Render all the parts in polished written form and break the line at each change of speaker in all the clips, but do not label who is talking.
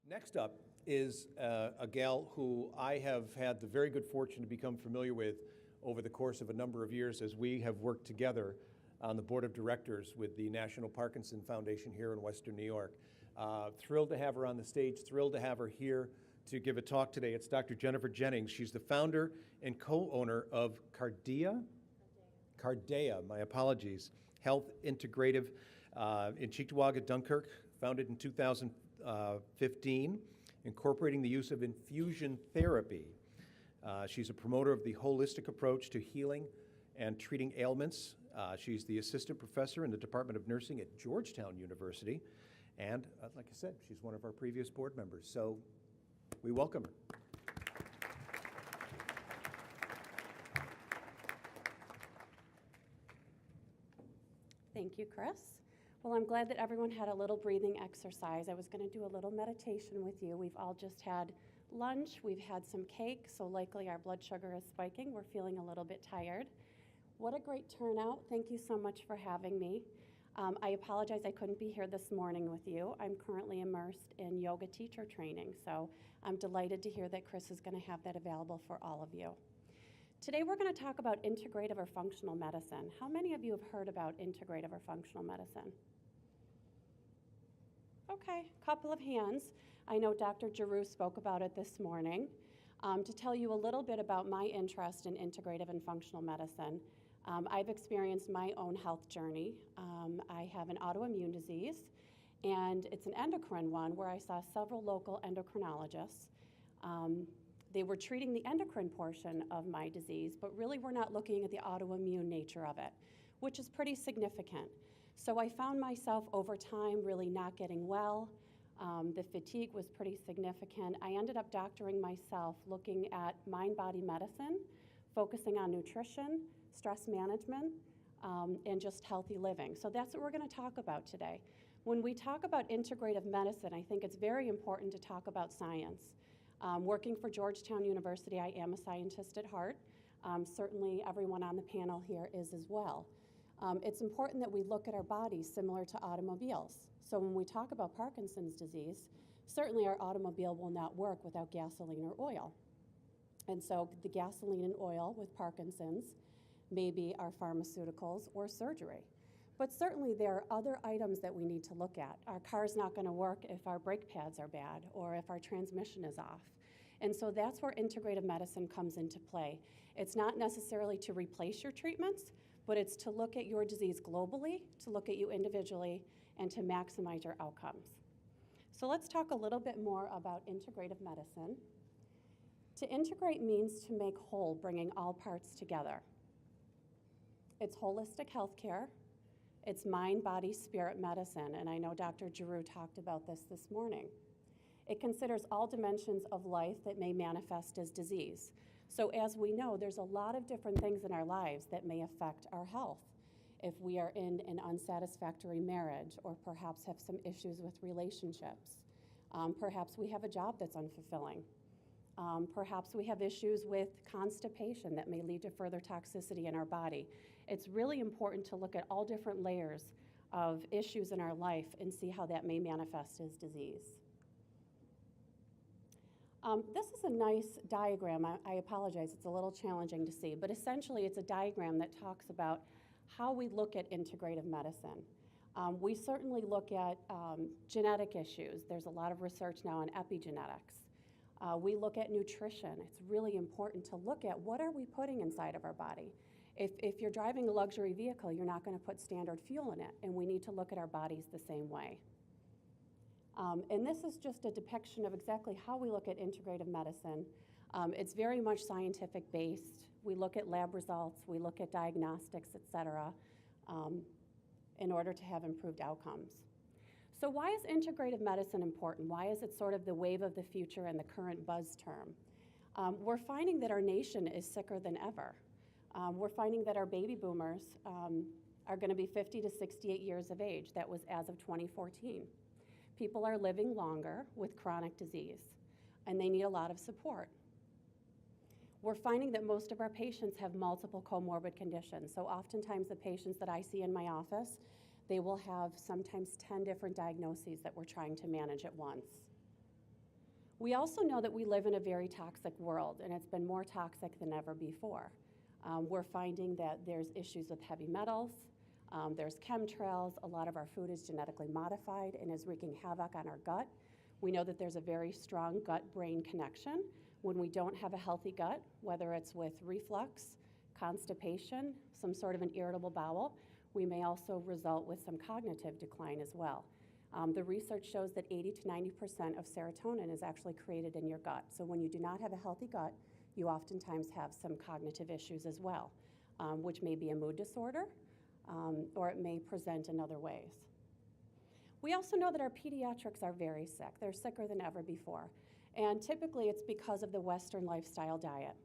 Next up is a gal who I have had the very good fortune to become familiar with over the course of a number of years as we have worked together on the board of directors with the National Parkinson Foundation here in Western New York. Thrilled to have her on the stage, thrilled to have her here to give a talk today. It's Dr. Jennifer Jennings. She's the founder and co-owner of Cardea, my apologies, Health Integrative in Cheektowaga, Dunkirk, founded in 2015, incorporating the use of infusion therapy. She's a promoter of the holistic approach to healing and treating ailments. She's the assistant professor in the Department of Nursing at Georgetown University. And like I said, she's one of our previous board members. So we welcome her.
Thank you, Chris. Well, I'm glad that everyone had a little breathing exercise. I was going to do a little meditation with you. We've all just had lunch. We've had some cake, so likely our blood sugar is spiking. We're feeling a little bit tired. What a great turnout. Thank you so much for having me. I apologize I couldn't be here this morning with you. I'm currently immersed in yoga teacher training, so I'm delighted to hear that Chris is going to have that available for all of you. Today we're going to talk about integrative or functional medicine. How many of you have heard about integrative or functional medicine? Okay, couple of hands. I know Dr. Giroux spoke about it this morning. To tell you a little bit about my interest in integrative and functional medicine, I've experienced my own health journey. I have an autoimmune disease, and it's an endocrine one where I saw several local endocrinologists. They were treating the endocrine portion of my disease, but really were not looking at the autoimmune nature of it, which is pretty significant. So I found myself over time really not getting well. The fatigue was pretty significant. I ended up doctoring myself, looking at mind-body medicine, focusing on nutrition, stress management, and just healthy living. So that's what we're going to talk about today. When we talk about integrative medicine, I think it's very important to talk about science. Working for Georgetown University, I am a scientist at heart. Certainly everyone on the panel here is as well. It's important that we look at our bodies similar to automobiles. So when we talk about Parkinson's disease, certainly our automobile will not work without gasoline or oil. And so the gasoline and oil with Parkinson's maybe our pharmaceuticals or surgery. But certainly there are other items that we need to look at. Our car's not going to work if our brake pads are bad or if our transmission is off. And so that's where integrative medicine comes into play. It's not necessarily to replace your treatments, but it's to look at your disease globally, to look at you individually, and to maximize your outcomes. So let's talk a little bit more about integrative medicine. To integrate means to make whole, bringing all parts together. It's holistic healthcare. It's mind, body, spirit medicine, and I know Dr. Giroux talked about this morning. It considers all dimensions of life that may manifest as disease. So as we know, there's a lot of different things in our lives that may affect our health. If we are in an unsatisfactory marriage, or perhaps have some issues with relationships, perhaps we have a job that's unfulfilling. Perhaps we have issues with constipation that may lead to further toxicity in our body. It's really important to look at all different layers of issues in our life and see how that may manifest as disease. This is a nice diagram. I apologize, it's a little challenging to see, but essentially it's a diagram that talks about how we look at integrative medicine. We certainly look at genetic issues. There's a lot of research now on epigenetics. We look at nutrition. It's really important to look at what are we putting inside of our body. If you're driving a luxury vehicle, you're not going to put standard fuel in it, and we need to look at our bodies the same way. And this is just a depiction of exactly how we look at integrative medicine. It's very much scientific based. We look at lab results, we look at diagnostics, et cetera, in order to have improved outcomes. So why is integrative medicine important? Why is it sort of the wave of the future and the current buzz term? We're finding that our nation is sicker than ever. We're finding that our baby boomers are going to be 50 to 68 years of age. That was as of 2014. People are living longer with chronic disease, and they need a lot of support. We're finding that most of our patients have multiple comorbid conditions. So oftentimes the patients that I see in my office, they will have sometimes 10 different diagnoses that we're trying to manage at once. We also know that we live in a very toxic world, and it's been more toxic than ever before. We're finding that there's issues with heavy metals, there's chemtrails, a lot of our food is genetically modified and is wreaking havoc on our gut. We know that there's a very strong gut-brain connection. When we don't have a healthy gut, whether it's with reflux, constipation, some sort of an irritable bowel, we may also result with some cognitive decline as well. The research shows that 80 to 90% of serotonin is actually created in your gut. So when you do not have a healthy gut, you oftentimes have some cognitive issues as well, which may be a mood disorder, or it may present in other ways. We also know that our pediatrics are very sick. They're sicker than ever before. And typically it's because of the Western lifestyle diet.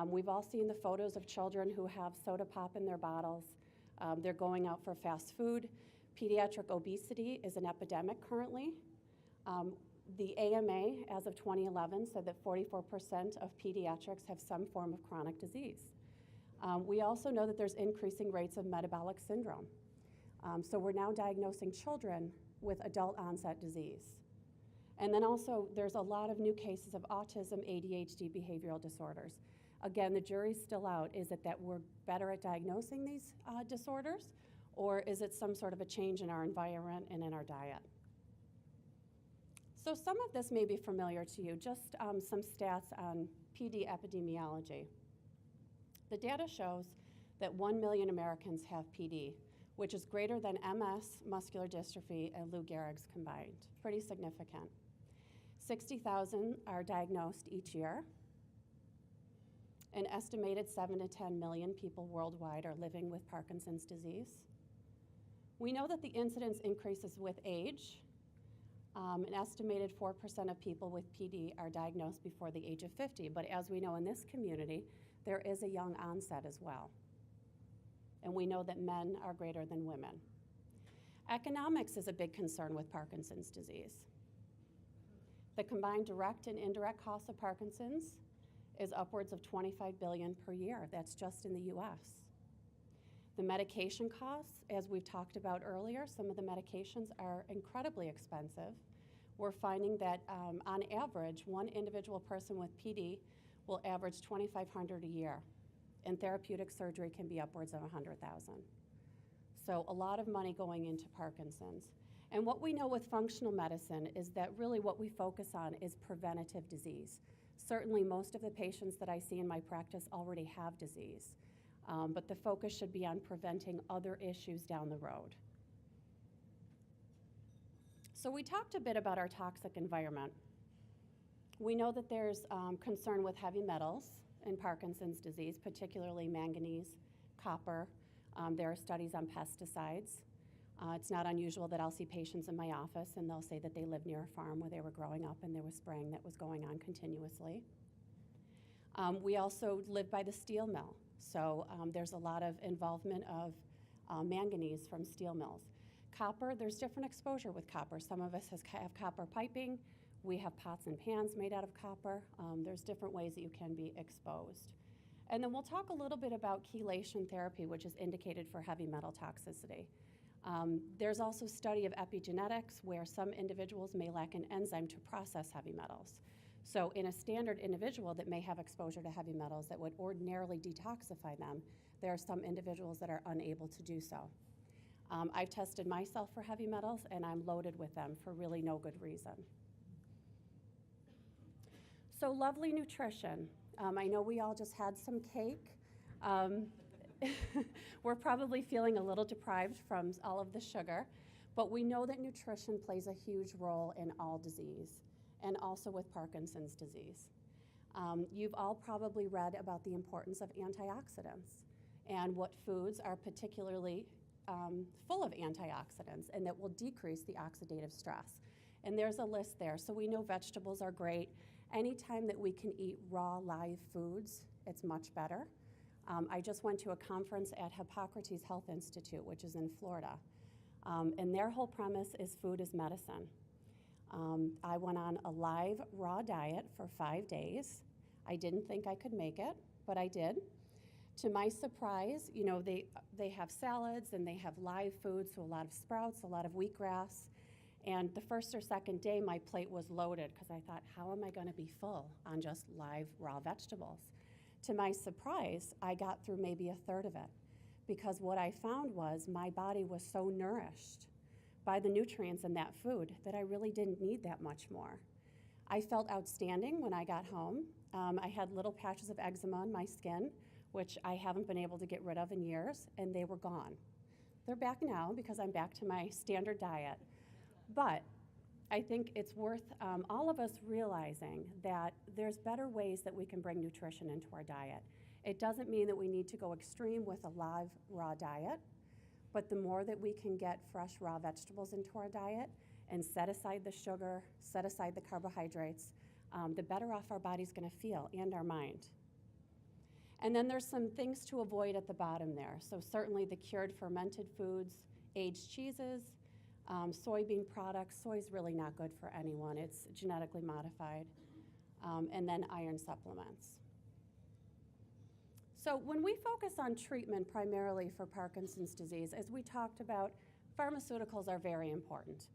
We've all seen the photos of children who have soda pop in their bottles. They're going out for fast food. Pediatric obesity is an epidemic currently. The AMA, as of 2011, said that 44% of pediatrics have some form of chronic disease. We also know that there's increasing rates of metabolic syndrome. So we're now diagnosing children with adult onset disease. And then also there's a lot of new cases of autism, ADHD, behavioral disorders. Again, the jury's still out. Is it that we're better at diagnosing these disorders, or is it some sort of a change in our environment and in our diet? So some of this may be familiar to you, just some stats on PD epidemiology. The data shows that 1 million Americans have PD, which is greater than MS, muscular dystrophy, and Lou Gehrig's combined. Pretty significant. 60,000 are diagnosed each year. An estimated 7 to 10 million people worldwide are living with Parkinson's disease. We know that the incidence increases with age. An estimated 4% of people with PD are diagnosed before the age of 50, but as we know in this community, there is a young onset as well. And we know that men are greater than women. Economics is a big concern with Parkinson's disease. The combined direct and indirect costs of Parkinson's is upwards of $25 billion per year. That's just in the US. The medication costs, as we've talked about earlier, some of the medications are incredibly expensive. We're finding that on average, one individual person with PD will average $2,500 a year, and therapeutic surgery can be upwards of $100,000. So a lot of money going into Parkinson's. And what we know with functional medicine is that really what we focus on is preventative disease. Certainly most of the patients that I see in my practice already have disease, but the focus should be on preventing other issues down the road. So we talked a bit about our toxic environment. We know that there's concern with heavy metals in Parkinson's disease, particularly manganese, copper. There are studies on pesticides. It's not unusual that I'll see patients in my office and they'll say that they live near a farm where they were growing up and there was spraying that was going on continuously. We also live by the steel mill, so there's a lot of involvement of manganese from steel mills. Copper, there's different exposure with copper. Some of us have copper piping. We have pots and pans made out of copper. There's different ways that you can be exposed. And then we'll talk a little bit about chelation therapy, which is indicated for heavy metal toxicity. There's also study of epigenetics where some individuals may lack an enzyme to process heavy metals. So in a standard individual that may have exposure to heavy metals that would ordinarily detoxify them, there are some individuals that are unable to do so. I've tested myself for heavy metals and I'm loaded with them for really no good reason. So lovely nutrition. I know we all just had some cake. We're probably feeling a little deprived from all of the sugar, but we know that nutrition plays a huge role in all disease, and also with Parkinson's disease. You've all probably read about the importance of antioxidants and what foods are particularly full of antioxidants and that will decrease the oxidative stress. And there's a list there. So we know vegetables are great. Anytime that we can eat raw, live foods, it's much better. I just went to a conference at Hippocrates Health Institute, which is in Florida. And their whole premise is food is medicine. I went on a live, raw diet for 5 days. I didn't think I could make it, but I did. To my surprise, you know, they have salads and they have live foods, so a lot of sprouts, a lot of wheatgrass. And the first or second day, my plate was loaded because I thought, how am I going to be full on just live raw vegetables? To my surprise, I got through maybe a third of it because what I found was my body was so nourished by the nutrients in that food that I really didn't need that much more. I felt outstanding when I got home. I had little patches of eczema on my skin, which I haven't been able to get rid of in years, and they were gone. They're back now because I'm back to my standard diet. But I think it's worth all of us realizing that there's better ways that we can bring nutrition into our diet. It doesn't mean that we need to go extreme with a live raw diet, but the more that we can get fresh raw vegetables into our diet and set aside the sugar, set aside the carbohydrates, the better off our body's going to feel and our mind. And then there's some things to avoid at the bottom there. So certainly the cured fermented foods, aged cheeses, soybean products. Soy's really not good for anyone. It's genetically modified. And then iron supplements. So when we focus on treatment primarily for Parkinson's disease, as we talked about, pharmaceuticals are very important.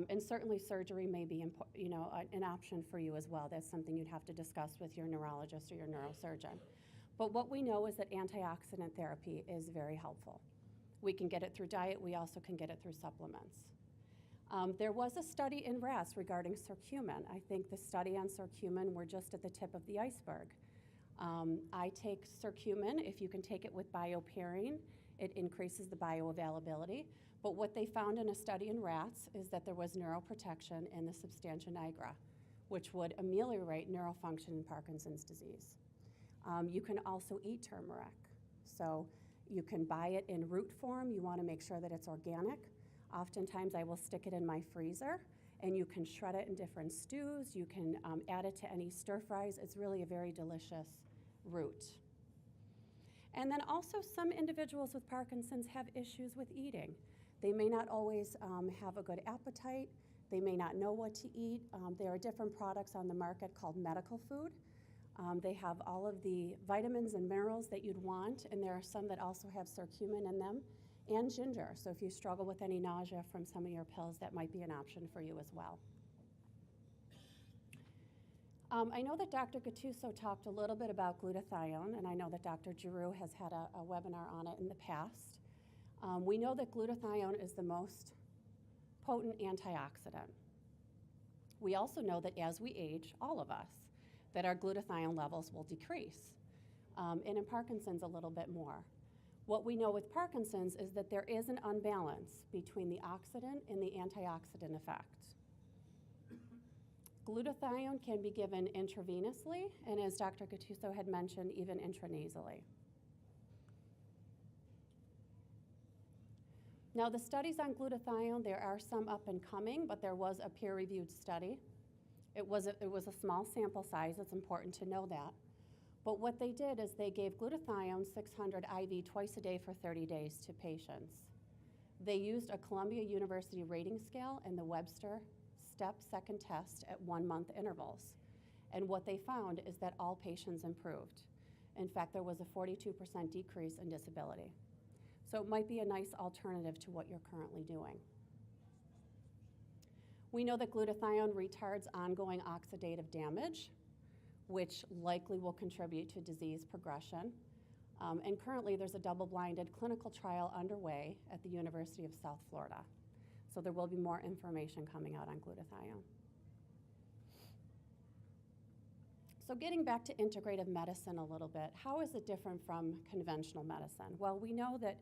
And certainly surgery may be an option for you as well. That's something you'd have to discuss with your neurologist or your neurosurgeon. But what we know is that antioxidant therapy is very helpful. We can get it through diet. We also can get it through supplements. There was a study in rats regarding curcumin. I think the study on curcumin, we're just at the tip of the iceberg. I take curcumin. If you can take it with bioperine, it increases the bioavailability. But what they found in a study in rats is that there was neuroprotection in the substantia nigra, which would ameliorate neural function in Parkinson's disease. You can also eat turmeric. So you can buy it in root form. You want to make sure that it's organic. Oftentimes I will stick it in my freezer, and you can shred it in different stews. You can add it to any stir fries. It's really a very delicious root. And then also some individuals with Parkinson's have issues with eating. They may not always have a good appetite. They may not know what to eat. There are different products on the market called medical food. They have all of the vitamins and minerals that you'd want, and there are some that also have curcumin in them and ginger. So if you struggle with any nausea from some of your pills, that might be an option for you as well. I know that Dr. Gattuso talked a little bit about glutathione, and I know that Dr. Giroux has had a webinar on it in the past. We know that glutathione is the most potent antioxidant. We also know that as we age, all of us, that our glutathione levels will decrease, and in Parkinson's a little bit more. What we know with Parkinson's is that there is an unbalance between the oxidant and the antioxidant effect. Glutathione can be given intravenously, and as Dr. Gattuso had mentioned, even intranasally. Now the studies on glutathione, there are some up and coming, but there was a peer-reviewed study. It was a small sample size. It's important to know that. But what they did is they gave glutathione 600 IV twice a day for 30 days to patients. They used a Columbia University rating scale and the Webster step second test at 1 month intervals. And what they found is that all patients improved. In fact, there was a 42% decrease in disability. So it might be a nice alternative to what you're currently doing. We know that glutathione retards ongoing oxidative damage, which likely will contribute to disease progression. And currently there's a double-blinded clinical trial underway at the University of South Florida. So there will be more information coming out on glutathione. So getting back to integrative medicine a little bit, how is it different from conventional medicine? Well, we know that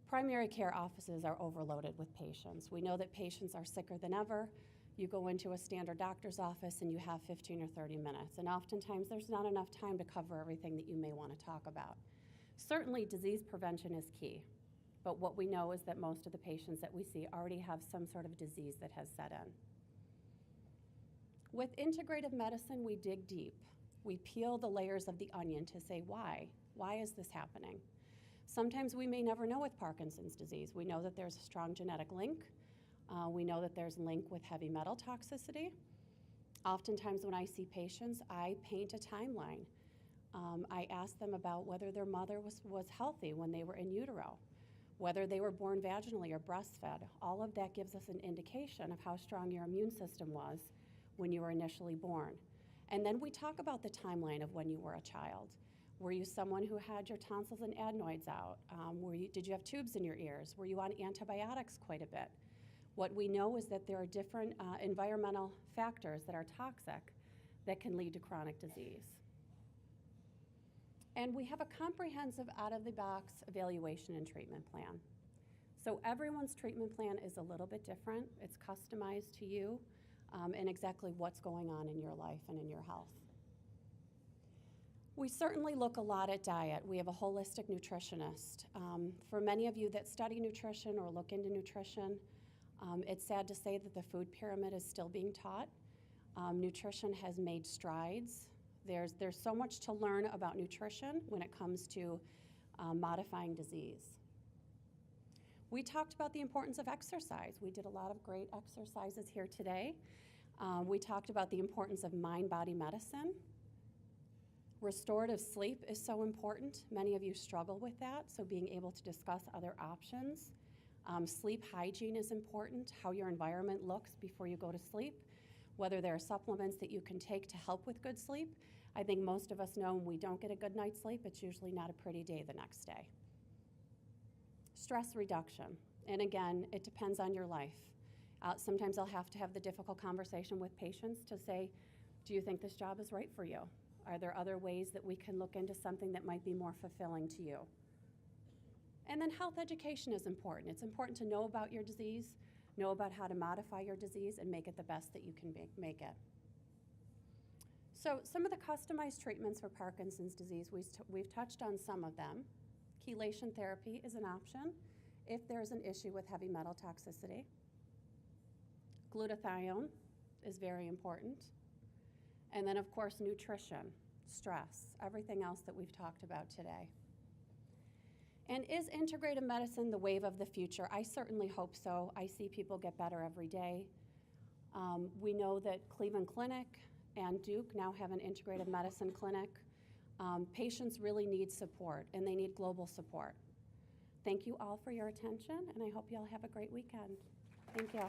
primary care offices are overloaded with patients. We know that patients are sicker than ever. You go into a standard doctor's office and you have 15 or 30 minutes, and oftentimes there's not enough time to cover everything that you may want to talk about. Certainly disease prevention is key, but what we know is that most of the patients that we see already have some sort of disease that has set in. With integrative medicine, we dig deep. We peel the layers of the onion to say why. Why is this happening? Sometimes we may never know with Parkinson's disease. We know that there's a strong genetic link. We know that there's a link with heavy metal toxicity. Oftentimes when I see patients, I paint a timeline. I ask them about whether their mother was healthy when they were in utero. whether they were born vaginally or breastfed. All of that gives us an indication of how strong your immune system was when you were initially born. And then we talk about the timeline of when you were a child. Were you someone who had your tonsils and adenoids out? Did you have tubes in your ears? Were you on antibiotics quite a bit? What we know is that there are different environmental factors that are toxic that can lead to chronic disease. And we have a comprehensive out-of-the-box evaluation and treatment plan. So everyone's treatment plan is a little bit different. It's customized to you and exactly what's going on in your life and in your health. We certainly look a lot at diet. We have a holistic nutritionist. For many of you that study nutrition or look into nutrition, it's sad to say that the food pyramid is still being taught. Nutrition has made strides. There's so much to learn about nutrition when it comes to modifying disease. We talked about the importance of exercise. We did a lot of great exercises here today. We talked about the importance of mind-body medicine. Restorative sleep is so important. Many of you struggle with that, so being able to discuss other options. Sleep hygiene is important, how your environment looks before you go to sleep, whether there are supplements that you can take to help with good sleep. I think most of us know when we don't get a good night's sleep, it's usually not a pretty day the next day. Stress reduction, and again, it depends on your life. Sometimes I'll have to have the difficult conversation with patients to say, do you think this job is right for you? Are there other ways that we can look into something that might be more fulfilling to you? And then health education is important. It's important to know about your disease, know about how to modify your disease, and make it the best that you can make it. So some of the customized treatments for Parkinson's disease, we've touched on some of them. Chelation therapy is an option if there's an issue with heavy metal toxicity. Glutathione is very important. And then, of course, nutrition, stress, everything else that we've talked about today. And is integrative medicine the wave of the future? I certainly hope so. I see people get better every day. We know that Cleveland Clinic and Duke now have an integrative medicine clinic. Patients really need support, and they need global support. Thank you all for your attention, and I hope you all have a great weekend. Thank you.